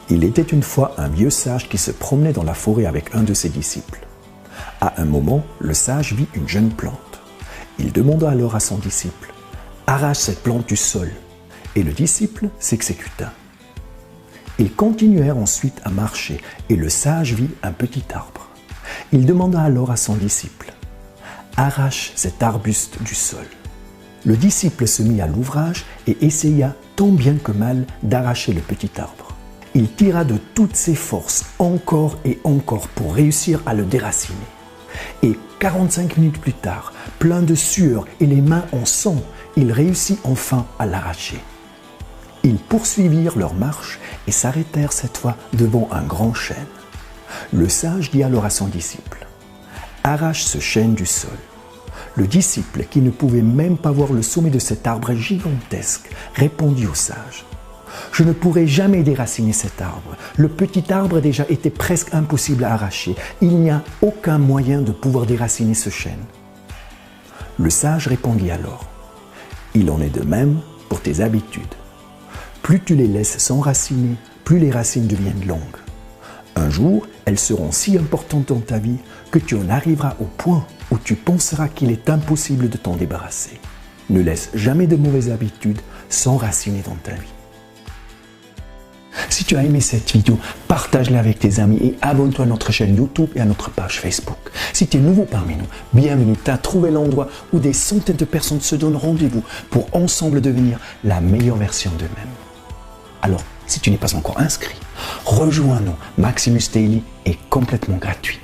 Il était une fois un vieux sage qui se promenait dans la forêt avec un de ses disciples. À un moment, le sage vit une jeune plante. Il demanda alors à son disciple « Arrache cette plante du sol » et le disciple s'exécuta. Ils continuèrent ensuite à marcher et le sage vit un petit arbre. Il demanda alors à son disciple « Arrache cet arbuste du sol ». Le disciple se mit à l'ouvrage et essaya tant bien que mal d'arracher le petit arbre. Il tira de toutes ses forces encore et encore pour réussir à le déraciner. Et 45 minutes plus tard, plein de sueur et les mains en sang, il réussit enfin à l'arracher. Ils poursuivirent leur marche et s'arrêtèrent cette fois devant un grand chêne. Le sage dit alors à son disciple « Arrache ce chêne du sol ». Le disciple, qui ne pouvait même pas voir le sommet de cet arbre gigantesque, répondit au sage « Je ne pourrai jamais déraciner cet arbre. Le petit arbre déjà était presque impossible à arracher. Il n'y a aucun moyen de pouvoir déraciner ce chêne. » Le sage répondit alors « Il en est de même pour tes habitudes. Plus tu les laisses s'enraciner, plus les racines deviennent longues. Un jour, elles seront si importantes dans ta vie que tu en arriveras au point où tu penseras qu'il est impossible de t'en débarrasser. Ne laisse jamais de mauvaises habitudes s'enraciner dans ta vie. » Si tu as aimé cette vidéo, partage-la avec tes amis et abonne-toi à notre chaîne YouTube et à notre page Facebook. Si tu es nouveau parmi nous, bienvenue, tu as trouvé l'endroit où des centaines de personnes se donnent rendez-vous pour ensemble devenir la meilleure version d'eux-mêmes. Alors, si tu n'es pas encore inscrit, rejoins-nous. Maximus Daily est complètement gratuit.